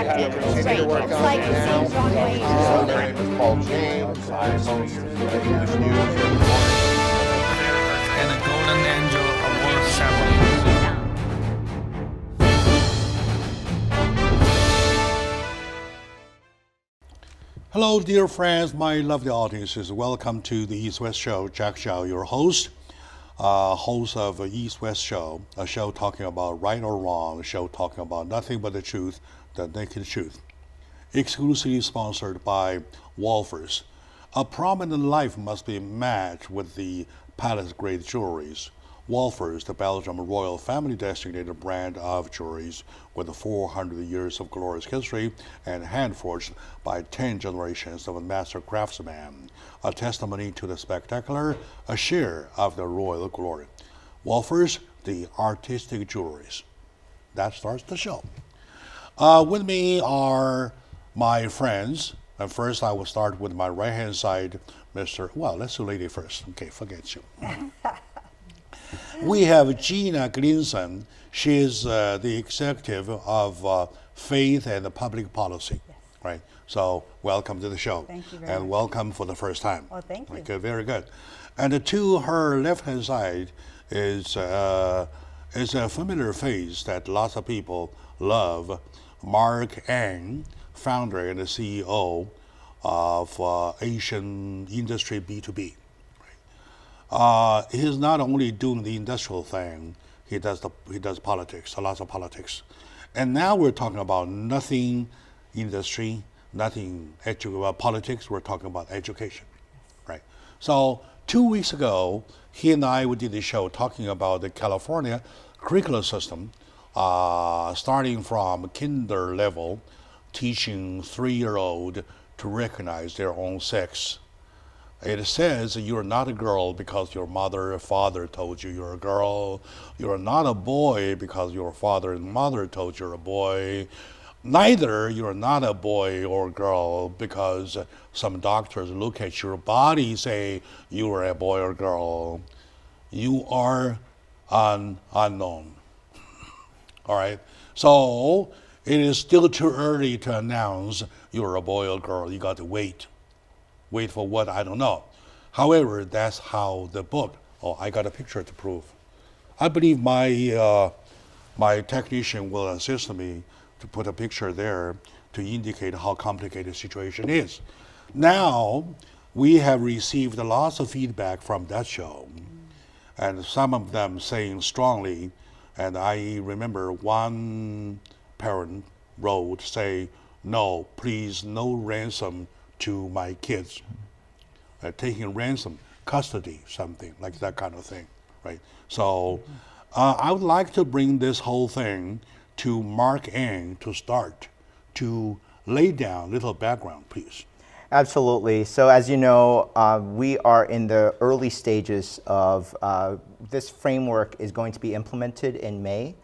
acting straight. It's like the same John Wayne. My name is Paul James. I host English News. And the Golden Angel Award ceremony. Hello, dear friends, my lovely audiences. Welcome to the East-West Show. Jack Xiao, your host of East-West Show, a show talking about right or wrong, a show talking about nothing but the truth, the naked truth. Exclusively sponsored by Wolfers. A prominent life must be matched with the palace-grade jewelries. Wolfers, the Belgium royal family-designated brand of jewelries with 400 years of glorious history and hand-forged by 10 generations of master craftsmen, a testimony to the spectacular, a share of the royal glory. Wolfers, the artistic jewelries. That starts the show. With me are my friends. And first, I will start with my right-hand side, let's do lady first. Okay, forget you. We have Gina Gleason. She is the executive of Faith and Public Policy, yes. Right? So welcome to the show. Thank you very and much. welcome for the first time. Well, thank you. Okay, very good. And to her left-hand side is a familiar face that lots of people love, Marc Ang, founder and the CEO of Asian Industry B2B. He's not only doing the industrial thing, he does politics, lots of politics. And now we're talking about nothing industry, nothing politics, we're talking about education, right? So 2 weeks ago, he and I did a show talking about the California curriculum system, starting from kinder level, teaching 3-year-old to recognize their own sex. It says you're not a girl because your mother or father told you you're a girl. You're not a boy because your father and mother told you're a boy. Neither you're not a boy or girl because some doctors look at your body, say you are a boy or girl. You are unknown. All right? So it is still too early to announce you're a boy or girl. You got to wait. Wait for what? I don't know. However, that's how the book, I got a picture to prove. I believe my technician will assist me to put a picture there to indicate how complicated the situation is. Now, we have received lots of feedback from that show, and some of them saying strongly, and I remember one parent wrote, say, no, please, no ransom to my kids, taking ransom, custody, something like that kind of thing, right? So I would like to bring this whole thing to Marc Ang to start, to lay down a little background, please. Absolutely. So as you know, we are in the early stages of this framework is going to be implemented in May.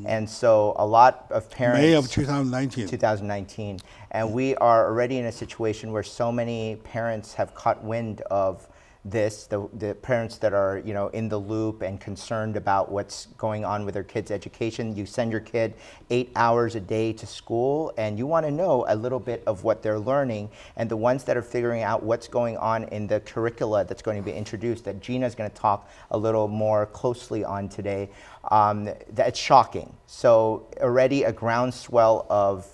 And so a lot of parents... May of 2019. 2019. And we are already in a situation where so many parents have caught wind of this, the parents that are in the loop and concerned about what's going on with their kids' education. You send your kid 8 hours a day to school and you want to know a little bit of what they're learning, and the ones that are figuring out what's going on in the curricula that's going to be introduced, that Gina is going to talk a little more closely on today, that's shocking. So already a groundswell of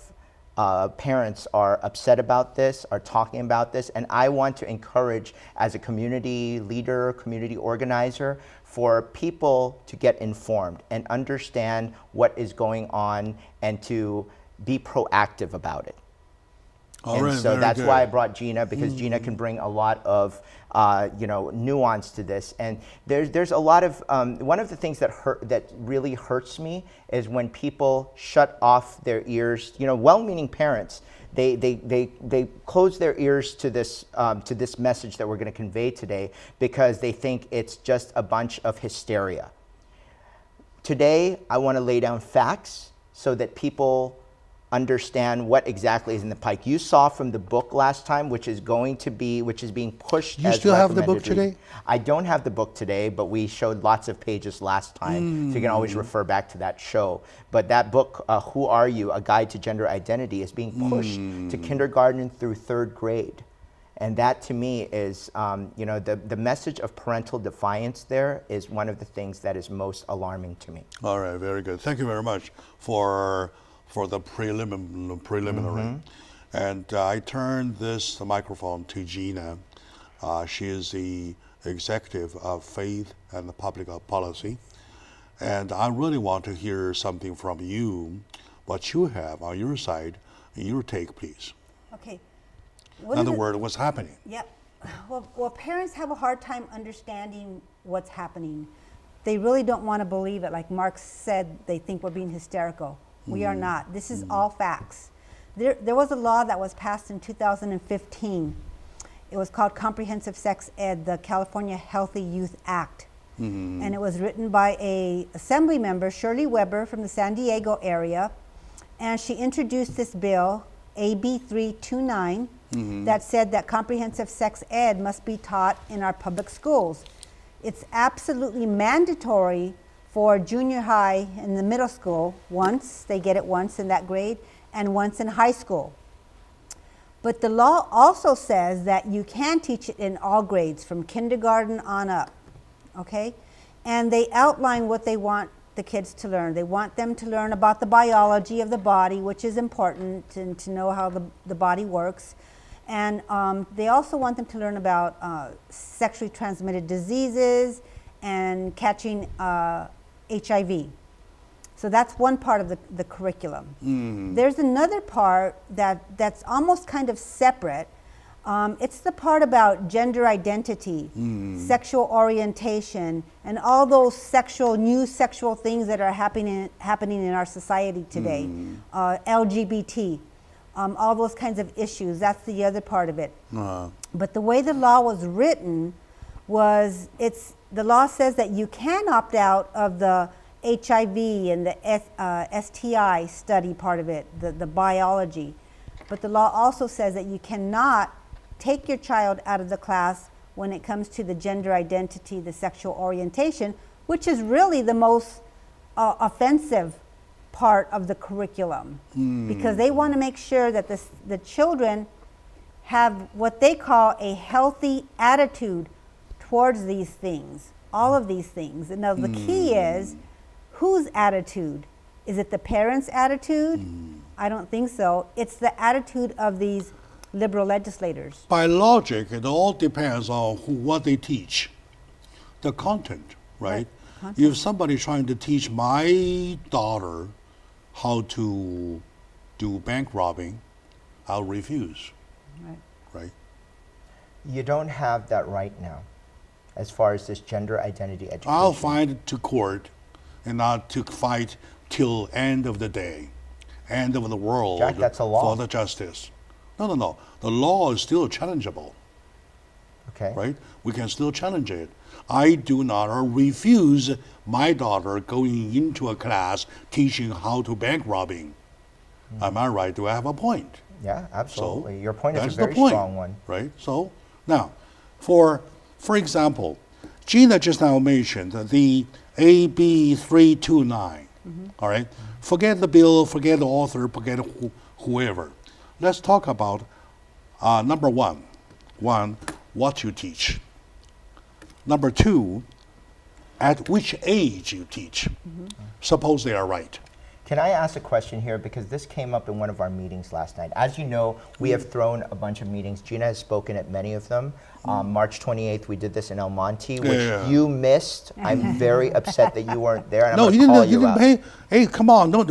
parents are upset about this, are talking about this, and I want to encourage, as a community leader, community organizer, for people to get informed and understand what is going on and to be proactive about it. So that's why I brought Gina, because Gina can bring a lot of nuance to this. And there's a lot of one of the things that really hurts me is when people shut off their ears. Well-meaning parents, they close their ears to this message that we're going to convey today because they think it's just a bunch of hysteria. Today, I want to lay down facts so that people understand what exactly is in the pike. You saw from the book last time, which is being pushed. You as still have the book recommended reading. today? I don't have the book today, but we showed lots of pages last time, so you can always refer back to that show. But that book, Who Are You? A Guide to Gender Identity, is being pushed to kindergarten through 3rd grade. And that to me is, the message of parental defiance there is one of the things that is most alarming to me. All right, very good. Thank you very much for the preliminary. And I turn this microphone to Gina. She is the executive of Faith and Public Policy. And I really want to hear something from you, what you have on your side, your take, please. Okay. In other words, what's happening? Yep. Well, parents have a hard time understanding what's happening. They really don't want to believe it. Like Mark said, they think we're being hysterical. We are not. This is all facts. There was a law that was passed in 2015. It was called Comprehensive Sex Ed, the California Healthy Youth Act. And it was written by a assembly member, Shirley Weber, from the San Diego area. And she introduced this bill, AB 329, that said that comprehensive sex ed must be taught in our public schools. It's absolutely mandatory for junior high and the middle school once, they get it once in that grade, and once in high school. But the law also says that you can teach it in all grades from kindergarten on up, okay? And they outline what they want the kids to learn. They want them to learn about the biology of the body, which is important, and to know how the body works. And they also want them to learn about sexually transmitted diseases and catching HIV. So that's one part of the curriculum. There's another part that's almost kind of separate. It's the part about gender identity, sexual orientation, and all those new sexual things that are happening in our society today. LGBT, all those kinds of issues. That's the other part of it. But the way the law was written was, the law says that you can opt out of the HIV and the STI study part of it, the biology. But the law also says that you cannot take your child out of the class when it comes to the gender identity, the sexual orientation, which is really the most offensive part of the curriculum, because they want to make sure that the children have what they call a healthy attitude towards these things, all of these things. And now the key is, whose attitude? Is it the parents' attitude? I don't think so. It's the attitude of these liberal legislators. By logic, it all depends on what they teach, the content, right? If somebody trying to teach my daughter how to do bank robbing, I'll refuse. Right? You don't have that right now, as far as this gender identity education. I'll fight it to court, and not to fight till end of the day, end of the world. Jack, that's a law. For the justice. No. The law is still challengeable. Okay. Right? We can still challenge it. I do not refuse my daughter going into a class teaching how to bank robbing. Am I right? Do I have a point? Yeah, absolutely. So your point is a that's very the point, strong one. Right? So now, for example, Gina just now mentioned the AB 329. All right? Forget the bill, forget the author, forget whoever. Let's talk about number one, what you teach. Number two, at which age you teach. Suppose they are right. Can I ask a question here? Because this came up in one of our meetings last night. As you know, we have thrown a bunch of meetings. Gina has spoken at many of them. March 28th, we did this in El Monte, which you missed. I'm very upset that you weren't there. And No, I'm you gonna call didn't out. pay. Hey, come on, don't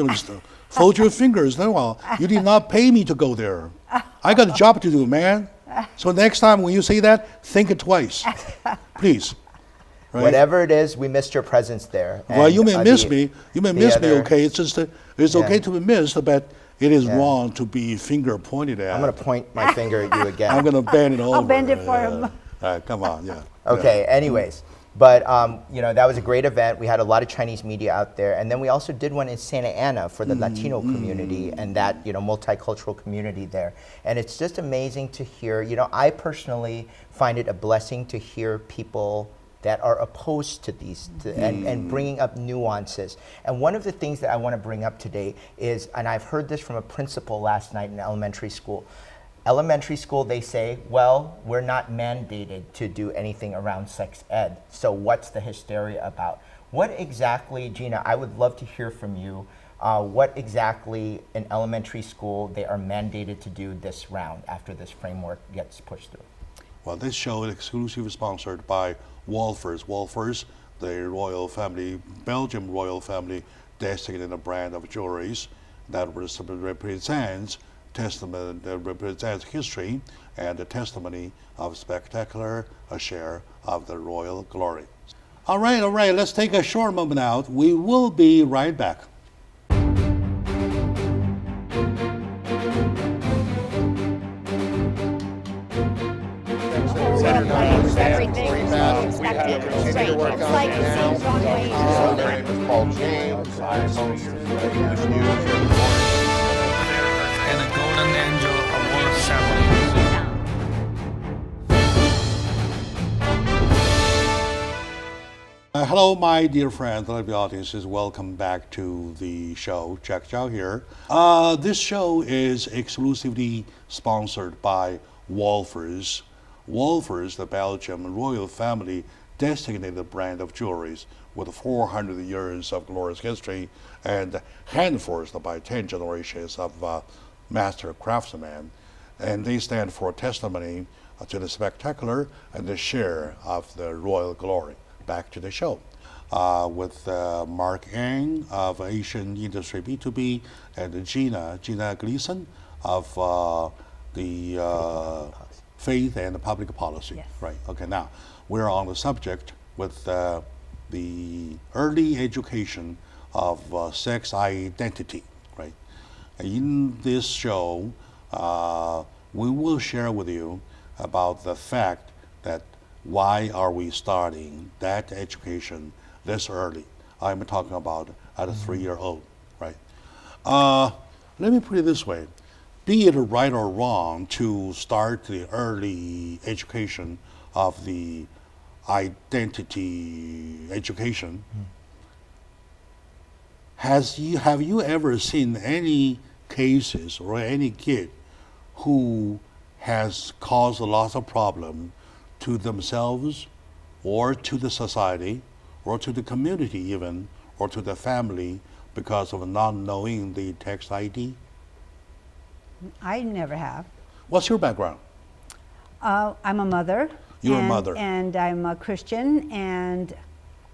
fold your fingers. No, you did not pay me to go there. I got a job to do, man. So next time when you say that, think it twice, please. Right? Whatever it is, we missed your presence there. Well, And, you may miss the- me. You may the miss me. other- Okay, it's just it's okay to be missed, but it is wrong to be finger pointed at. I'm going to point my finger at you again. I'm gonna bend it over. I'll bend it for him. All right, come on, yeah. Okay, anyways, But that was a great event. We had a lot of Chinese media out there, and then we also did one in Santa Ana for the Latino community and that multicultural community there. And it's just amazing to hear. I personally find it a blessing to hear people that are opposed to these and bringing up nuances. And one of the things that I want to bring up today is, and I've heard this from a principal last night in elementary school. Elementary school, they say, well, we're not mandated to do anything around sex ed, so what's the hysteria about? What exactly, Gina, I would love to hear from you, what exactly in elementary school they are mandated to do this round after this framework gets pushed through? Well, this show is exclusively sponsored by Wolfers. Wolfers, the royal family, Belgian royal family, designated a brand of jewelries that represents represents history and the testimony of spectacular a share of the royal glory. All right, let's take a short moment out. We will be right back. Everything is expected and straight. It's like it seems wrong way. My name is Paul James. I'm host of the news. And a golden angel award ceremony. Hello, my dear friends, lovely audiences. Welcome back to the show. Jack Zhao here. This show is exclusively sponsored by Wolfers. Wolfers, the Belgian royal family, designated brand of jewelries with 400 years of glorious history and handforged by 10 generations of master craftsmen. And they stand for testimony to the spectacular and the share of the royal glory. Back to the show with Marc Ang of Asian Industry B2B and Gina Gleason of the Faith and Public Policy. Yes. Right. Okay. Now we're on the subject with the early education of sex identity. Right. In this show, we will share with you about the fact that why are we starting that education this early? I'm talking about at a 3-year-old, right? Let me put it this way. Be it right or wrong to start the early education of the identity education, have you ever seen any cases or any kid who has caused a lot of problem to themselves or to the society or to the community even or to the family because of not knowing the text ID? I never have. What's your background? I'm a mother. You're a and, mother. And I'm a Christian, and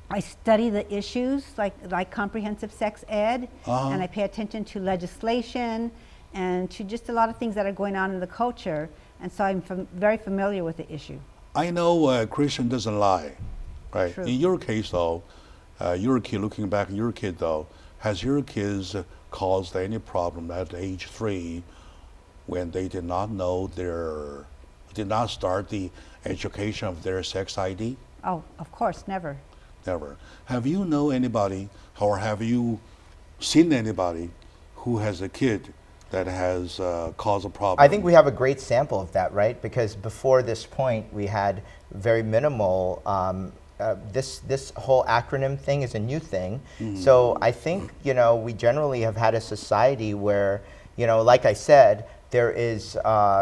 I study the issues like comprehensive sex ed, and I pay attention to legislation and to just a lot of things that are going on in the culture, and so I'm very familiar with the issue. I know Christian doesn't lie, right? True. In your case though, your kid, looking back at your kid though, has your kids caused any problem at age 3 when they did not know did not start the education of their sex ID? Oh, of course, never. Never. Have you know anybody or have you seen anybody who has a kid that has caused a problem? I think we have a great sample of that, right? Because before this point, we had very minimal. This whole acronym thing is a new thing. So I think we generally have had a society where like I said, there is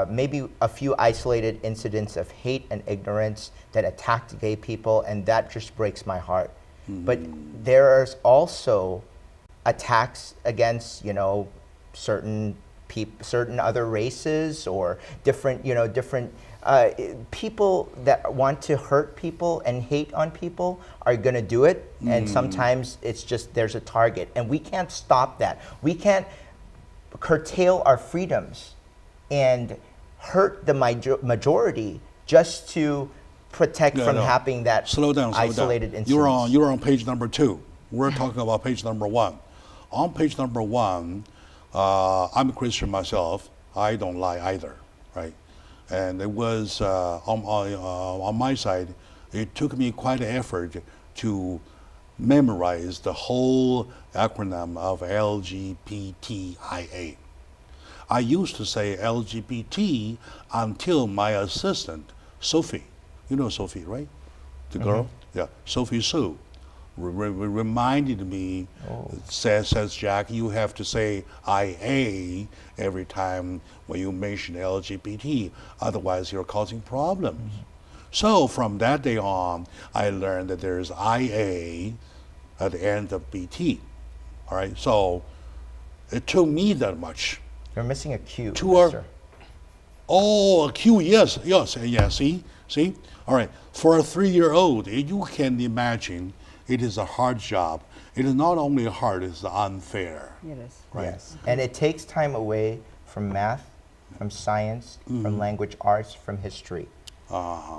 maybe a few isolated incidents of hate and ignorance that attacked gay people, and that just breaks my heart. But there's also attacks against certain other races or different people that want to hurt people and hate on people are going to do it, and sometimes it's just there's a target, and we can't stop that. We can't curtail our freedoms and hurt the majority just to protect from having that slow down. isolated incident. You're on page number 2. We're talking about page number 1. On page number 1, I'm a Christian myself. I don't lie either, right? And it was on my side, it took me quite an effort to memorize the whole acronym of LGBTIA. I used to say LGBT until my assistant, Sophie, you know Sophie, right? The girl? Yeah, Sophie Sue. Reminded me, says Jack, you have to say IA every time when you mention LGBT, otherwise you're causing problems. So from that day on, I learned that there's IA at the end of BT. All right, so it took me that much. You're missing a Q, To sir. Oh, a Q, yes, see? All right, for a 3-year-old, you can imagine it is a hard job. It is not only hard, it's unfair. It is. Right. Yes, and it takes time away from math, from science, from language arts, from history.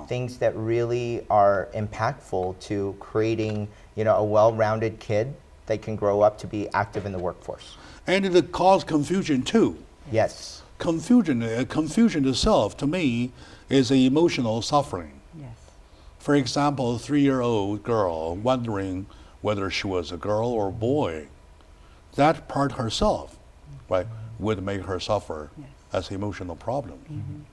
Things that really are impactful to creating, a well-rounded kid that can grow up to be active in the workforce. And it causes confusion too. Yes. Confusion itself, to me, is an emotional suffering. Yes. For example, a 3-year-old girl wondering whether she was a girl or a boy. That part herself, right, would make her suffer as an emotional problem.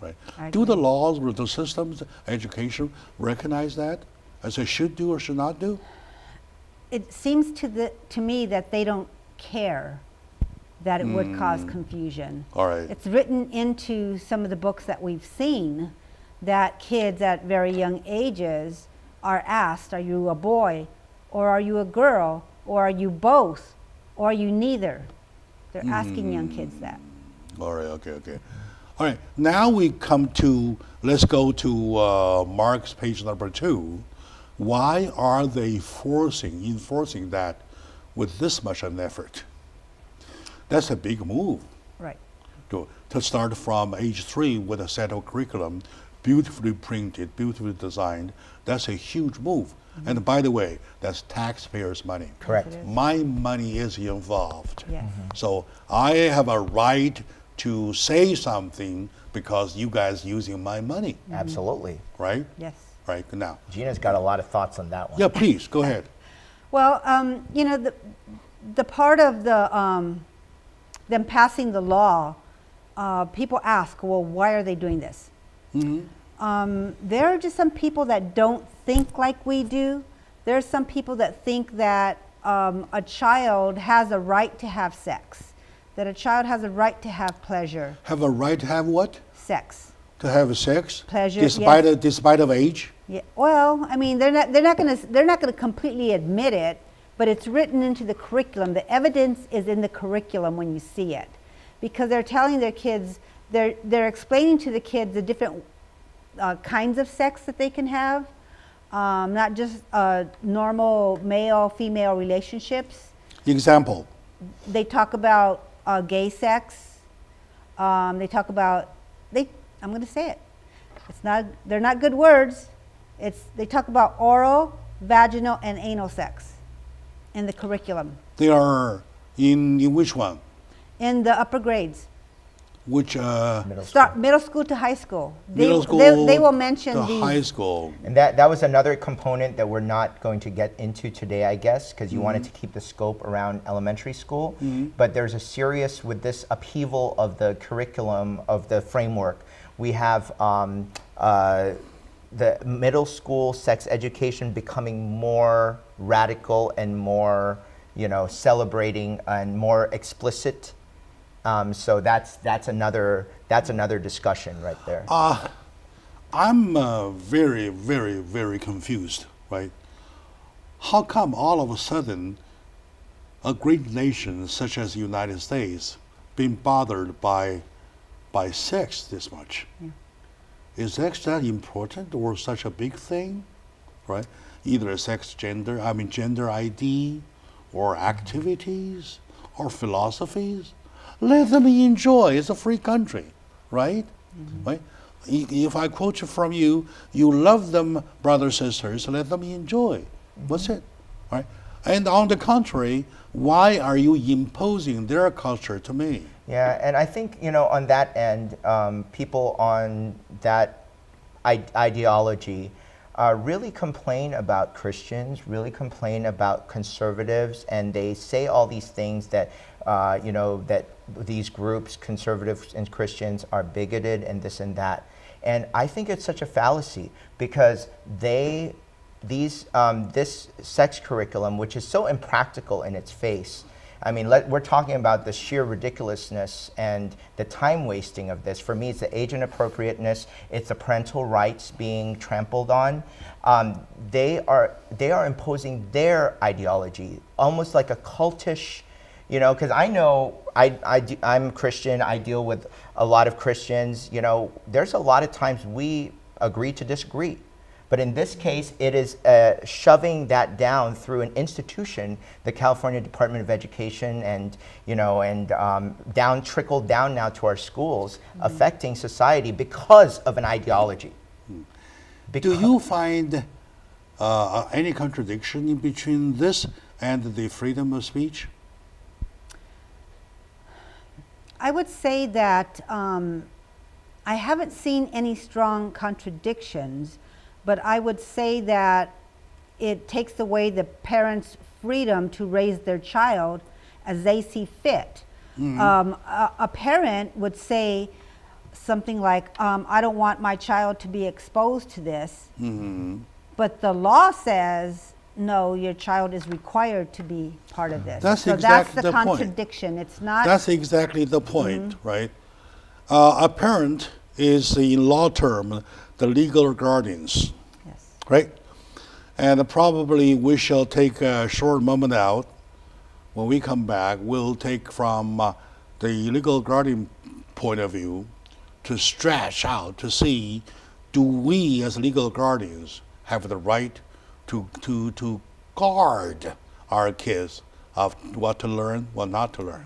Right? I Do the agree. laws or the systems, education, recognize that as they should do or should not do? It seems to me that they don't care that it would cause confusion. All right. It's written into some of the books that we've seen that kids at very young ages are asked, are you a boy, or are you a girl, or are you both, or are you neither? They're asking young kids that. All right, okay. All right, now we come to, let's go to Mark's page number 2. Why are they enforcing that with this much an effort? That's a big move. Right. To start from age 3 with a set of curriculum, beautifully printed, beautifully designed, that's a huge move. And by the way, that's taxpayers' money. Correct. Yes, it is. My money is involved. Yes. So I have a right to say something because you guys using my money, Absolutely. right? Yes. Right, now. Gina's got a lot of thoughts on that one. Yeah, please, go ahead. Well, the part of them passing the law, people ask, well, why are they doing this? There are just some people that don't think like we do. There are some people that think that a child has a right to have sex, that a child has a right to have pleasure. Have a right to have what? Sex. To have sex? Pleasure, Despite of age? Yeah. Well, I mean, they're not going to completely admit it, but it's written into the curriculum. The evidence is in the curriculum when you see it, because they're telling their kids, they're explaining to the kids the different kinds of sex that they can have, not just normal male-female relationships. Example. They talk about gay sex. They talk about I'm going to say it. They're not good words. They talk about oral, vaginal, and anal sex in the curriculum. They are in which one? In the upper grades. Which Middle school to high school. middle school They will mention to these. high school. And that was another component that we're not going to get into today, I guess, because you wanted to keep the scope around elementary school. But there's a serious, with this upheaval of the curriculum, of the framework, we have the middle school sex education becoming more radical and more, celebrating and more explicit. So that's another discussion right there. I'm very, very, very confused, right? How come all of a sudden a great nation such as the United States being bothered by sex this much? Yeah. Is sex that important or such a big thing, right? Either gender ID, or activities, or philosophies. Let them enjoy. It's a free country, right? Right? If I quote from you, you love them, brothers, sisters, let them enjoy. What's it? Right? And on the contrary, why are you imposing their culture to me? Yeah, and I think, on that end, people on that ideology really complain about Christians, really complain about conservatives, and they say all these things that, that these groups, conservatives and Christians, are bigoted and this and that. And I think it's such a fallacy because this sex curriculum, which is so impractical in its face, I mean, we're talking about the sheer ridiculously and the time wasting of this. For me, it's the age inappropriateness. It's the parental rights being trampled on. They are imposing their ideology, almost like a cultish, because I know I'm Christian. I deal with a lot of Christians. There's a lot of times we agree to disagree. But in this case, it is shoving that down through an institution, the California Department of Education, and trickled down now to our schools, affecting society because of an ideology. Do you find any contradiction in between this and the freedom of speech? I would say that I haven't seen any strong contradictions. But I would say that it takes away the parents' freedom to raise their child as they see fit. A parent would say something like, I don't want my child to be exposed to this. But the law says, no, your child is required to be part of this. That's so exactly that's the the point. contradiction. It's not. That's exactly the point, right? A parent is, in law term, the legal guardians, Yes. right? And probably we shall take a short moment out. When we come back, we'll take from the legal guardian point of view to stretch out to see, do we as legal guardians have the right to guard our kids of what to learn, what not to learn?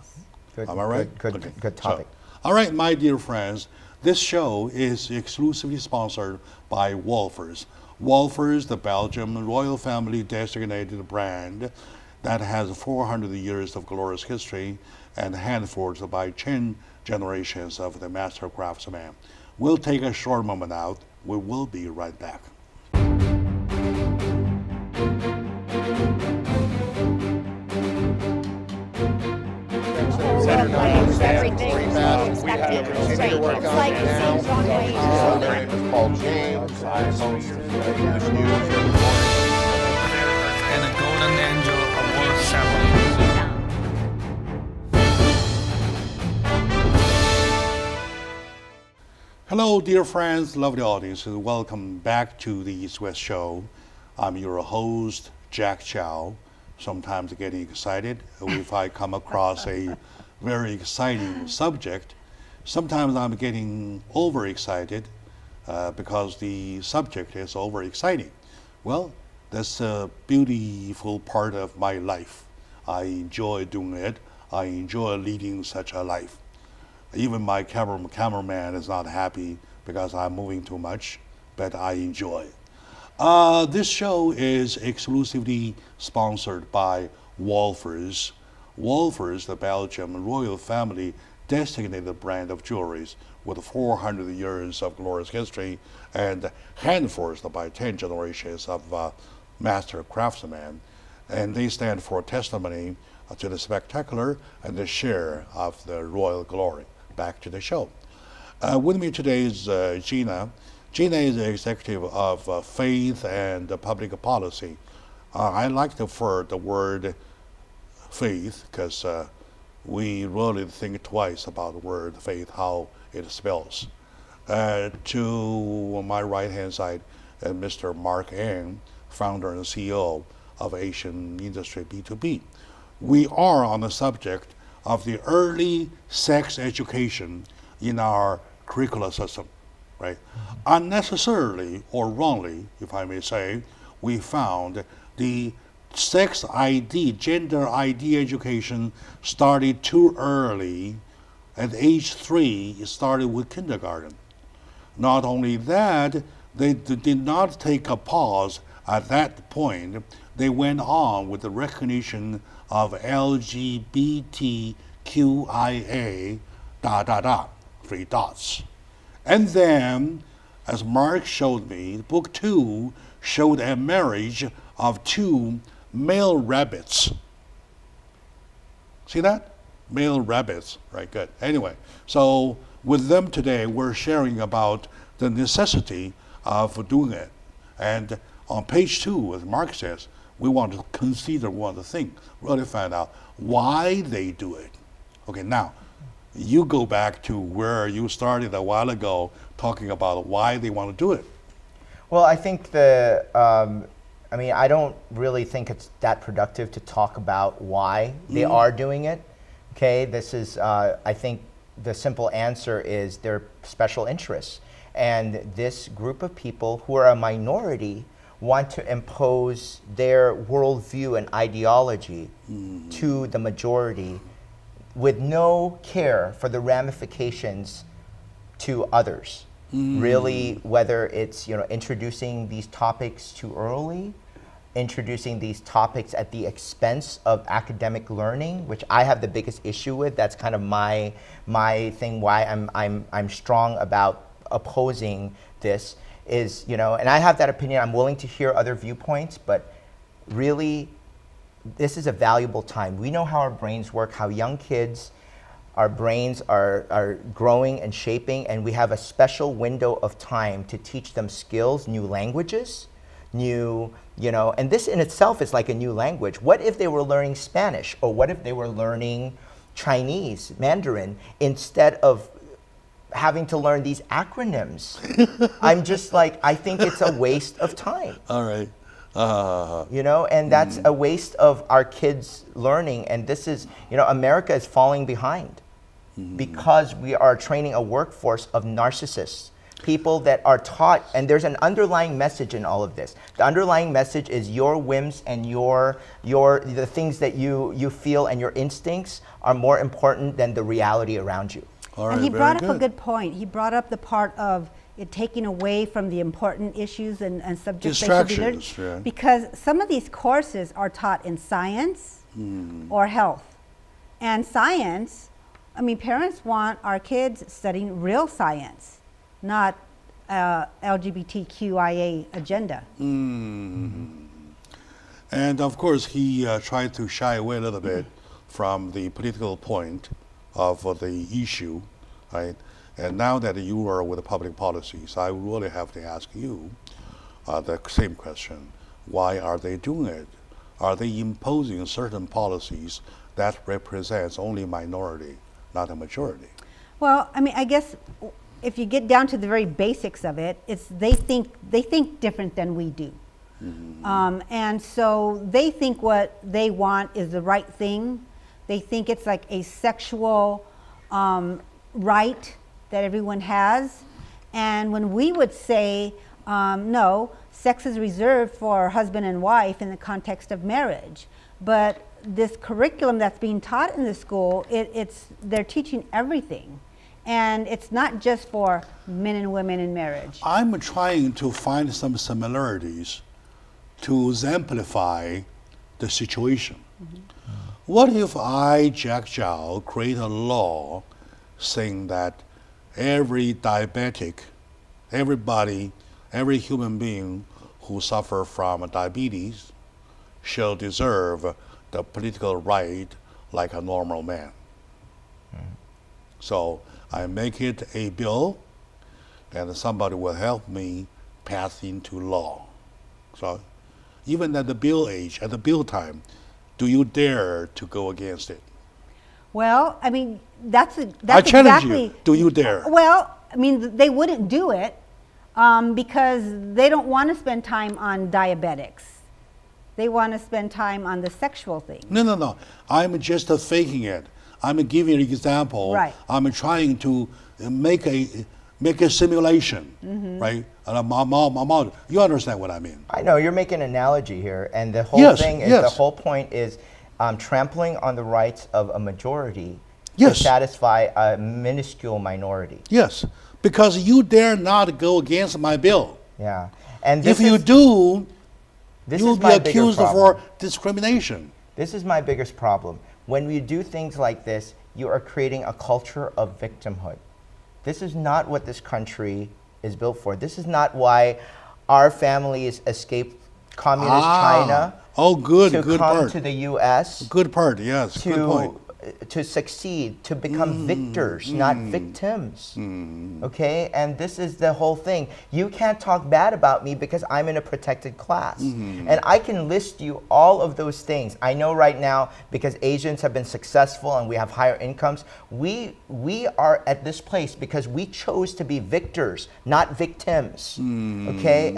Good, Am I right? Good topic. All right, my dear friends, this show is exclusively sponsored by Wolfers. Wolfers, the Belgian royal family designated brand that has 400 years of glorious history and hand-forged by 10 generations of the master craftsman. We'll take a short moment out. We will be right back. Everything is expected and straight. It's like seeing Broadway. My name is Paul James. I host the English News every morning. And the Golden Angel Award ceremony. Hello, dear friends, lovely audience, and welcome back to the East West Show. I'm your host, Jack Chow. Sometimes getting excited if I come across a very exciting subject. Sometimes I'm getting overexcited because the subject is overexciting. Well, that's a beautiful part of my life. I enjoy doing it. I enjoy leading such a life. Even my cameraman is not happy because I'm moving too much, but I enjoy. This show is exclusively sponsored by Wolfers. Wolfers, the Belgian royal family designated brand of jewelries with 400 years of glorious history and hand-forged by 10 generations of master craftsmen. And they stand for testimony to the spectacular and the share of the royal glory. Back to the show. With me today is Gina. Gina is the executive of faith and public policy. I like the word faith because we really think twice about the word faith, how it spells. To my right-hand side, Mr. Marc Ang, founder and CEO of Asian Industry B2B. We are on the subject of the early sex education in our curricular system, right? Unnecessarily or wrongly, if I may say, we found the sex ID, gender ID education started too early. At age 3, it started with kindergarten. Not only that, they did not take a pause at that point. They went on with the recognition of LGBTQIA, ... 3 dots. And then as Mark showed me, book 2 showed a marriage of 2 male rabbits. See that? Male rabbits, right? Good. Anyway, so with them today, we're sharing about the necessity of doing it. And on page 2, as Mark says, we want to consider one of the things, really find out why they do it. Okay, now, you go back to where you started a while ago talking about why they want to do it. Well, I think I don't really think it's that productive to talk about why they are doing it. Okay, this is, I think the simple answer is their special interests. And this group of people who are a minority want to impose their worldview and ideology to the majority with no care for the ramifications to others. Really, whether it's introducing these topics too early, introducing these topics at the expense of academic learning, which I have the biggest issue with. That's kind of my thing. Why I'm strong about opposing this is and I have that opinion. I'm willing to hear other viewpoints, but really, this is a valuable time. We know how our brains work, how young kids, our brains are growing and shaping, and we have a special window of time to teach them skills, new languages, and this in itself is like a new language. What if they were learning Spanish, or what if they were learning Chinese, Mandarin, instead of having to learn these acronyms? I'm just like, I think it's a waste of time. All right. And that's a waste of our kids learning. And this is, America is falling behind because we are training a workforce of narcissists, people that are taught, and there's an underlying message in all of this. The underlying message is your whims and the things that you feel and your instincts are more important than the reality around you. All right, and he very brought up good. a good point. He brought up the part of it taking away from the important issues and subjects they should be learning. Distractions, yeah. Because some of these courses are taught in science or health. And science, parents want our kids studying real science, not LGBTQIA agenda. And of course, he tried to shy away a little bit from the political point of the issue, right? And now that you are with the public policies, I really have to ask you the same question. Why are they doing it? Are they imposing certain policies that represents only a minority, not a majority? Well, I guess if you get down to the very basics of it, it's they think different than we do. And so they think what they want is the right thing. They think it's like a sexual right that everyone has. And when we would say, no, sex is reserved for husband and wife in the context of marriage. But this curriculum that's being taught in the school, they're teaching everything. And it's not just for men and women in marriage. I'm trying to find some similarities to exemplify the situation. What if I, Jack Zhao, create a law saying that every diabetic, every human being who suffers from diabetes shall deserve the political right like a normal man? So I make it a bill, and somebody will help me pass into law. So even at the bill age, at the bill time, do you dare to go against it? Well, that's I challenge exactly. you. Do you dare? Well, they wouldn't do it because they don't want to spend time on diabetics. They want to spend time on the sexual thing. No. I'm just faking it. I'm giving an example. Right. I'm trying to make a simulation, right? And you understand what I mean? I know, you're making an analogy here, and the whole the whole point is trampling on the rights of a majority to satisfy a minuscule minority. Yes, because you dare not go against my bill. Yeah, and if you do, you'll be accused for discrimination. This is my biggest problem. When you do things like this, you are creating a culture of victimhood. This is not what this country is built for. This is not why our families escaped communist China Oh, good to come part. to the U.S. Good part, yes. Good point. to succeed, to become victors, not victims. Okay? And this is the whole thing. You can't talk bad about me because I'm in a protected class. And I can list you all of those things. I know right now, because Asians have been successful and we have higher incomes, we are at this place because we chose to be victors, not victims. Okay?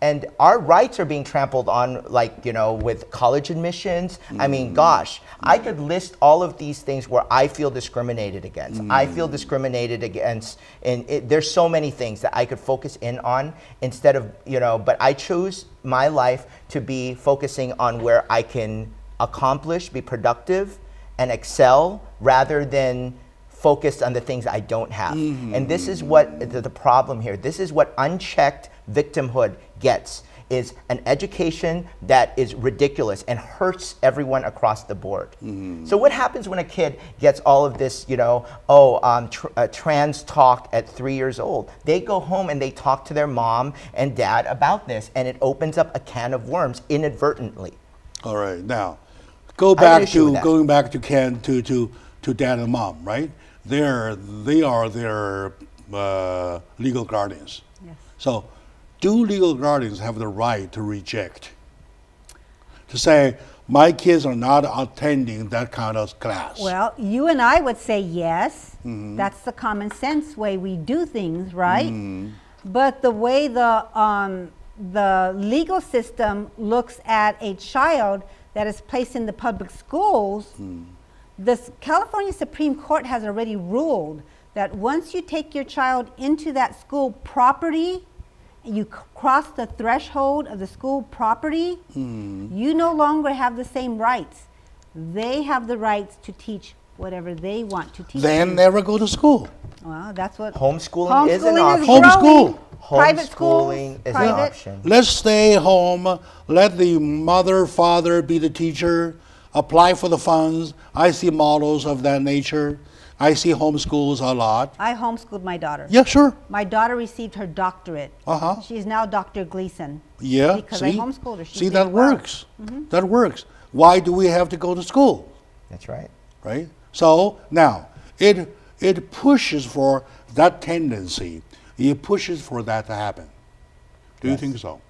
And our rights are being trampled on, like, you know, with college admissions. I mean, gosh, I could list all of these things where I feel discriminated against. I feel discriminated against, and there's so many things that I could focus in on instead of, you know, but I choose my life to be focusing on where I can accomplish, be productive, and excel rather than focused on the things I don't have. And this is what the problem here. This is what unchecked victimhood gets, is an education that is ridiculous and hurts everyone across the board. So what happens when a kid gets all of this, you know, trans talk at 3 years old? They go home and they talk to their mom and dad about this, and it opens up a can of worms inadvertently. All right, now, have an issue with that. going back to Ken, to dad and mom, right? They are their legal guardians. Yes. So, do legal guardians have the right to reject? To say, my kids are not attending that kind of class? Well, you and I would say yes. That's the common sense way we do things, right? But the way the legal system looks at a child that is placed in the public schools, the California Supreme Court has already ruled that once you take your child into that school property, you cross the threshold of the school property, you no longer have the same rights. They have the rights to teach whatever they want to teach. Then never go to school. Well, that's what Homeschooling is an homeschooling option. Homeschool. Private schools, Homeschooling is an private. option. Let's stay home. Let the mother, father be the teacher. Apply for the funds. I see models of that nature. I see homeschools a lot. I homeschooled my daughter. Yeah, sure. My daughter received her doctorate. Uh-huh. She's now Dr. Gleason. Yeah, Because see? I homeschooled her. She See, did that well. works. That works. Why do we have to go to school? That's right. Right? So now, it pushes for that tendency. It pushes for that to happen. Do you think so?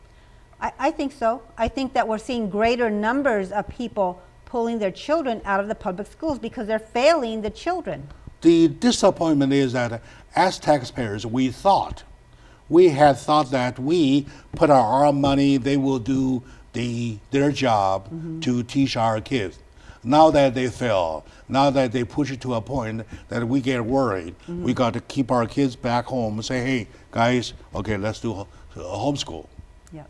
I think so. I think that we're seeing greater numbers of people pulling their children out of the public schools because they're failing the children. The disappointment is that as taxpayers, we had thought that we put our money, they will do their job to teach our kids. Now that they fail, now that they push it to a point that we get worried, we got to keep our kids back home and say, hey, guys, okay, let's do homeschool. Yeah.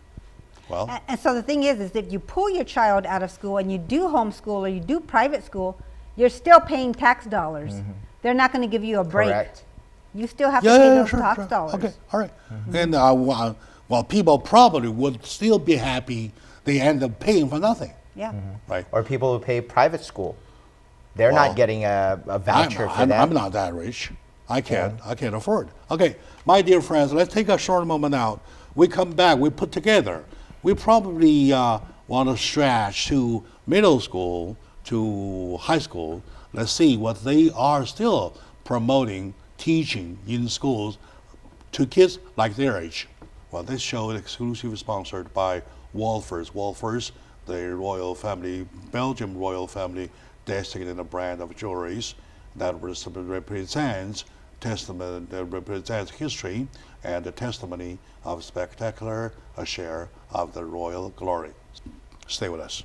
Well, And so the thing is if you pull your child out of school and you do homeschool or you do private school, you're still paying tax dollars. They're not going to give you a break. Correct. You still have to pay those sure, tax sure. dollars. Okay, all right. And well, people probably would still be happy they end up paying for nothing, Yeah. right? Or people who pay private school. They're Well, not getting a voucher for that. I'm not that rich. I can't afford. Okay, my dear friends, let's take a short moment out. We come back, we put together. We probably want to stretch to middle school, to high school. Let's see what they are still promoting, teaching in schools to kids like their age. Well, this show is exclusively sponsored by Wolfers. Wolfers, the royal family, Belgian royal family, designated a brand of jewelries that represents testament, that represents history and the testimony of spectacular, a share of the royal glory. Stay with us.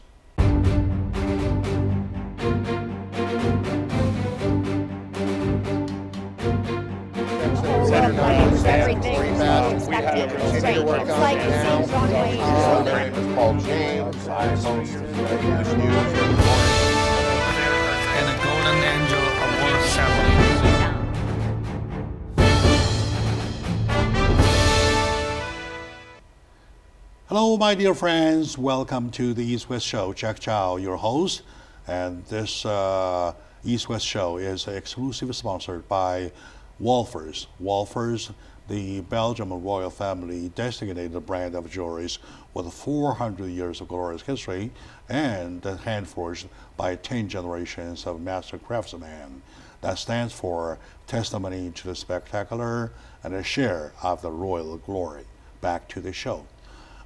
Everything We have continued to work It's on like it now. seeing John Wayne. My name is Paul James. I host English News. and the Golden Angel Award ceremony. Hello, my dear friends. Welcome to the East West Show. Jack Chow, your host. And this East West Show is exclusively sponsored by Wolfers. Wolfers, the Belgian royal family designated brand of jewelries with 400 years of glorious history and hand-forged by 10 generations of master craftsmen. That stands for testimony to the spectacular and a share of the royal glory. Back to the show.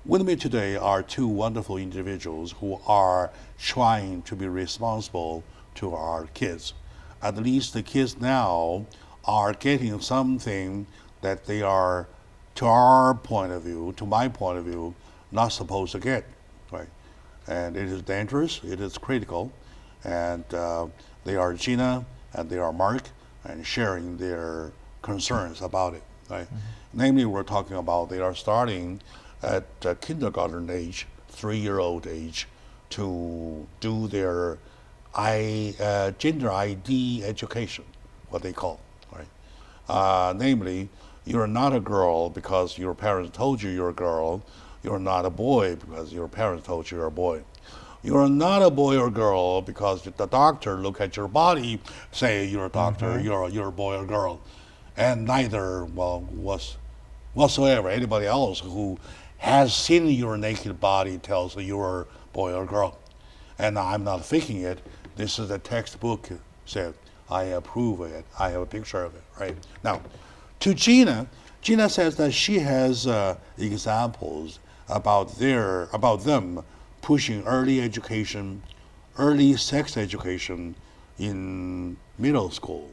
With me today are two wonderful individuals who are trying to be responsible to our kids. At least the kids now are getting something that they are, to our point of view, to my point of view, not supposed to get, right? And it is dangerous, it is critical, and they are Gina and they are Marc, and sharing their concerns about it, right? Namely, we're talking about they are starting at kindergarten age, 3-year-old age, to do their gender ID education, what they call, right? Namely, you're not a girl because your parents told you you're a girl. You're not a boy because your parents told you you're a boy. You're not a boy or girl because the doctor look at your body, say you're a doctor, you're a boy or girl. And neither, whatsoever, anybody else who has seen your naked body tells you you're a boy or girl. And I'm not faking it. This is a textbook said. I approve of it. I have a picture of it, right? Now, to Gina says that she has examples about them pushing early education, early sex education in middle school.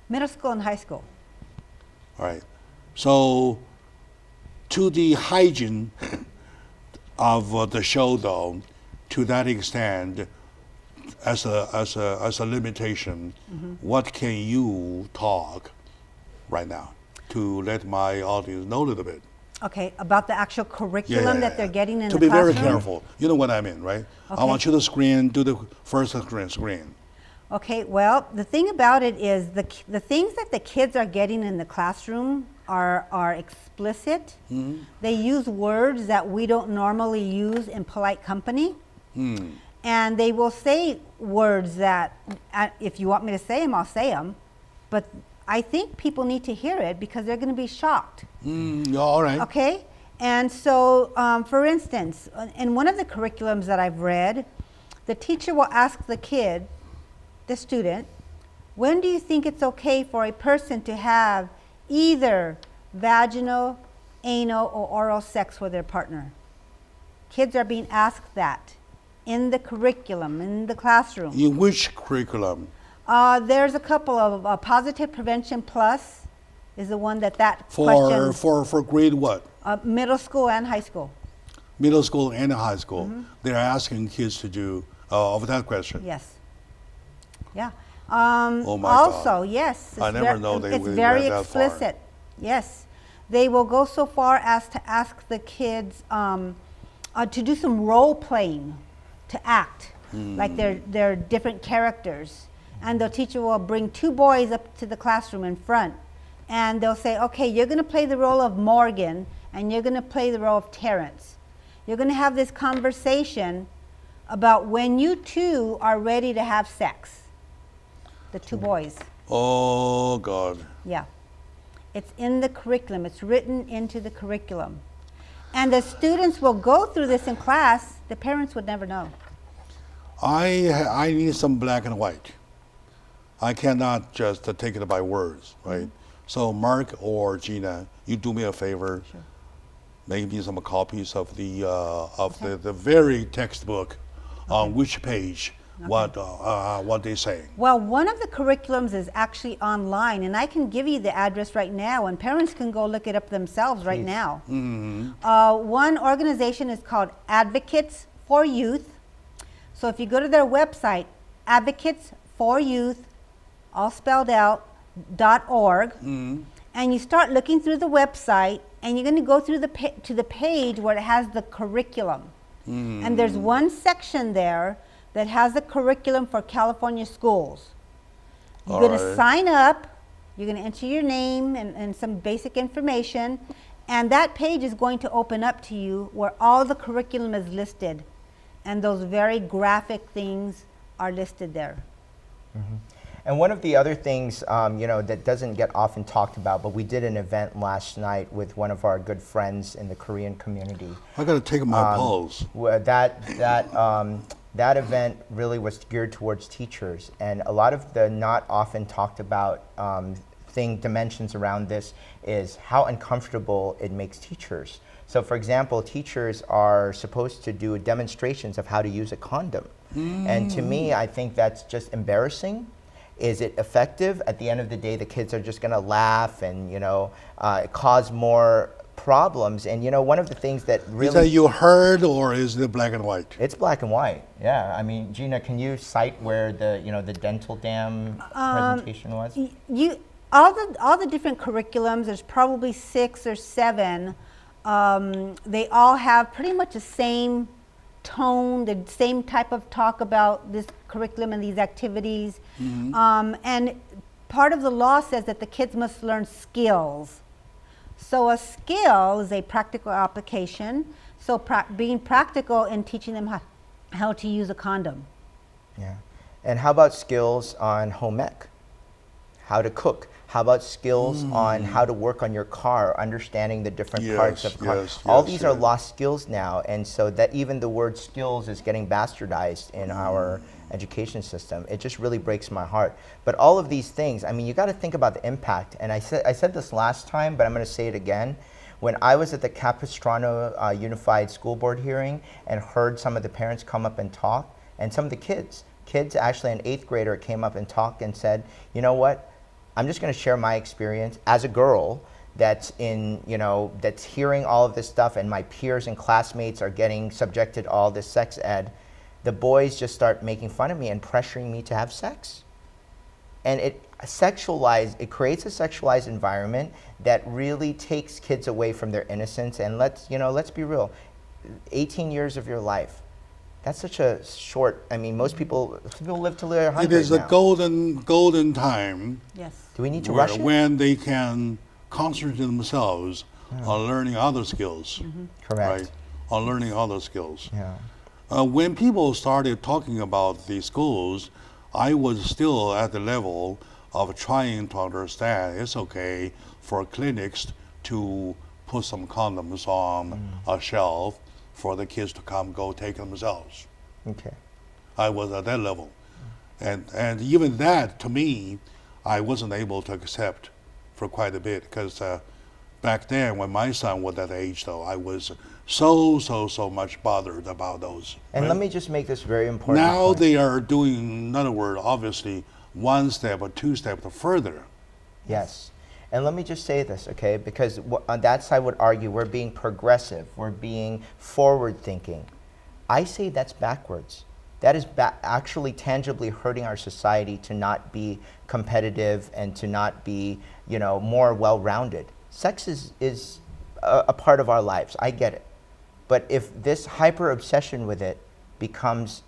Middle school and high school. All right. So, to the hygiene of the show, though, to that extent, as a limitation, what can you talk right now to let my audience know a little bit? Okay, about the actual curriculum that they're getting in to the classroom? To be very careful. You know what I mean, right? Okay. I want you to do the first screen. Okay, well, the thing about it is the things that the kids are getting in the classroom are explicit. They use words that we don't normally use in polite company. And they will say words that, if you want me to say them, I'll say them. But I think people need to hear it because they're going to be shocked. All right. Okay? And so, for instance, in one of the curriculums that I've read, the teacher will ask the kid, the student, when do you think it's okay for a person to have either vaginal, anal, or oral sex with their partner? Kids are being asked that in the curriculum, in the classroom. In which curriculum? There's a couple of Positive Prevention Plus is the one that question. For grade what? Middle school and high school. Middle school and high school. They're asking kids to do of that question. Yes. Yeah. Oh my also, God. yes. I never know they It's went very that explicit. Yes. They will go so far as to ask the kids to do some role playing, to act like they're different characters. And the teacher will bring 2 boys up to the classroom in front. And they'll say, okay, you're going to play the role of Morgan and you're going to play the role of Terrence. You're going to have this conversation about when you two are ready to have sex. The 2 boys. Oh, God. Yeah. It's in the curriculum. It's written into the curriculum. And the students will go through this in class. The parents would never know. I need some black and white. I cannot just take it by words, right? So Marc or Gina, you do me a favor. Sure. Make me some copies of the very textbook on which page what they say. Well, one of the curriculums is actually online, and I can give you the address right now, and parents can go look it up themselves right now. One organization is called Advocates for Youth. So if you go to their website, Advocates for Youth, all spelled out, .org, and you start looking through the website, and you're going to go through to the page where it has the curriculum. And there's one section there that has the curriculum for California schools. You're going to sign up, you're going to enter your name and some basic information, and that page is going to open up to you where all the curriculum is listed, and those very graphic things are listed there. And one of the other things, that doesn't get often talked about, but we did an event last night with one of our good friends in the Korean community. I got to take my pulse. That event really was geared towards teachers, and a lot of the not often talked about dimensions around this is how uncomfortable it makes teachers. So for example, teachers are supposed to do demonstrations of how to use a condom. And to me, I think that's just embarrassing. Is it effective? At the end of the day, the kids are just gonna laugh and cause more problems. And one of the things that really— Is that you heard, or is it black and white? It's black and white, yeah. I mean, Gina, can you cite where the the dental dam presentation was? All the different curriculums, there's probably 6 or 7. They all have pretty much the same tone, the same type of talk about this curriculum and these activities. And part of the law says that the kids must learn skills. So a skill is a practical application. So being practical in teaching them how to use a condom. Yeah. And how about skills on home ec? How to cook? How about skills on how to work on your car, understanding the different parts of the car? All these are lost skills now, and so that even the word skills is getting bastardized in our education system. It just really breaks my heart. But all of these things, I mean, you got to think about the impact. And I said this last time, but I'm going to say it again. When I was at the Capistrano Unified School Board hearing and heard some of the parents come up and talk, and some of the kids actually, an 8th grader came up and talked and said, you know what? I'm just going to share my experience as a girl that's that's hearing all of this stuff, and my peers and classmates are getting subjected to all this sex ed. The boys just start making fun of me and pressuring me to have sex. And it creates a sexualized environment that really takes kids away from their innocence. And let's be real, 18 years of your life. That's such a short. I mean, most people live till they're 100 It is now. a golden time. Yes. Do we need to rush it? When they can concentrate themselves on learning other skills. Correct. Right? On learning other skills. Yeah. When people started talking about the schools, I was still at the level of trying to understand it's okay for clinics to put some condoms on a shelf for the kids to go take themselves. Okay. I was at that level. And even that, to me, I wasn't able to accept for quite a bit, because back then, when my son was that age, though, I was so much bothered about those. And let me just make this very important Now point. they are doing, in other words, obviously, 1 step or 2 steps further. Yes. And let me just say this, okay? Because on that side would argue we're being progressive, we're being forward-thinking. I say that's backwards. That is actually tangibly hurting our society to not be competitive and to not be, more well-rounded. Sex is a part of our lives. I get it. But if this hyper-obsession with it becomes,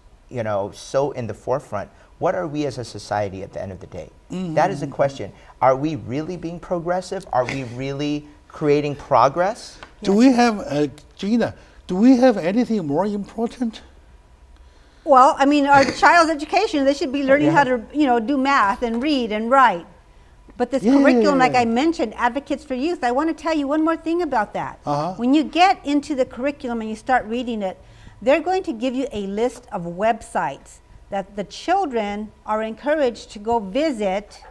so in the forefront, what are we as a society at the end of the day? That is the question. Are we really being progressive? Are we really creating progress? Do we have, Gina, do we have anything more important? Well, I mean, our child's education, they should be learning how to, do math and read and write. But this curriculum, like I mentioned, Advocates for Youth, I want to tell you one more thing about that. When you get into the curriculum and you start reading it, they're going to give you a list of websites that the children are encouraged to go visit,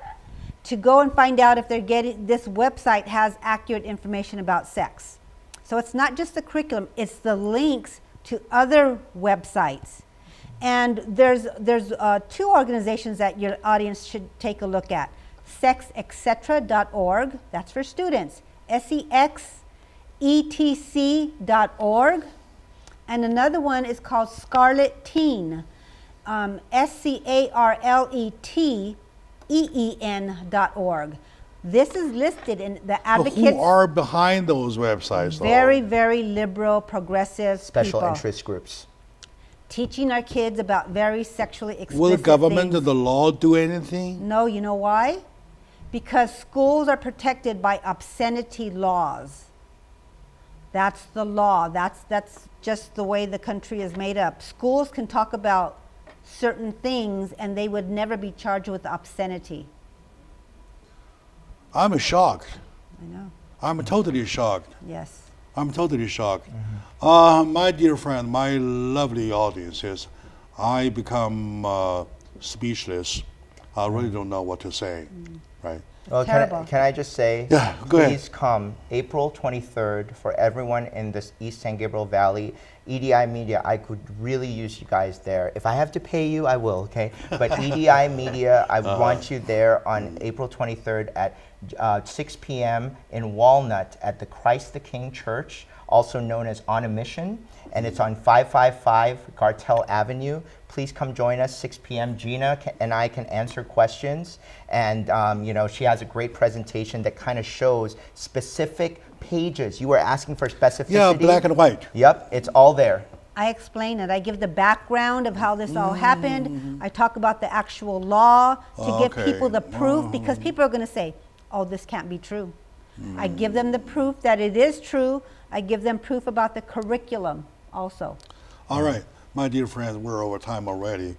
to go and find out if this website has accurate information about sex. So it's not just the curriculum, it's the links to other websites. And there's 2 organizations that your audience should take a look at. sexetc.org, that's for students, sexetc.org. And another one is called Scarlet Teen, SCARLETEEN.org. This is listed in the Advocates. Who are behind those websites, though? Very, very liberal, progressive Special people. interest groups. Teaching our kids about very sexually explicit Will the government things. or the law do anything? No, you know why? Because schools are protected by obscenity laws. That's the law. That's just the way the country is made up. Schools can talk about certain things and they would never be charged with obscenity. I'm shocked. I know. I'm totally shocked. Yes. I'm totally shocked. My dear friend, my lovely audiences, I become speechless. I really don't know what to say, right? Well, Terrible. can I just say, Yeah, go ahead. please come April 23rd for everyone in this East San Gabriel Valley. EDI Media, I could really use you guys there. If I have to pay you, I will, okay? But EDI Media, I want you there on April 23rd at 6 p.m. in Walnut at the Christ the King Church, also known as On a Mission, and it's on 555 Gartell Avenue. Please come join us, 6 p.m. Gina and I can answer questions, and you know, she has a great presentation that kind of shows specific pages. You were asking for specificity. Yeah, black and white. Yep, it's all there. I explain it. I give the background of how this all happened. I talk about the actual law to give Okay. people the proof, because people are going to say, oh, this can't be true. I give them the proof that it is true. I give them proof about the curriculum also. All right, my dear friends, we're over time already,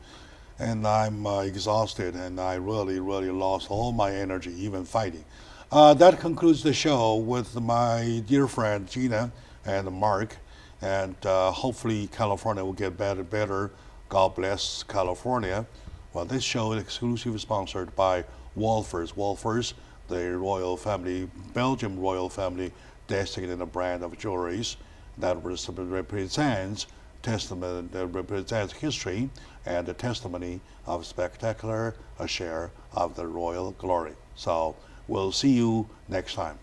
and I'm exhausted, and I really, really lost all my energy, even fighting. That concludes the show with my dear friend Gina and Mark, and hopefully California will get better, better. God bless California. Well, this show is exclusively sponsored by Wolfers. Wolfers, the royal family, Belgian royal family, designated brand of jewelries that represents testament, that represents history and the testimony of spectacular, a share of the royal glory. So we'll see you next time.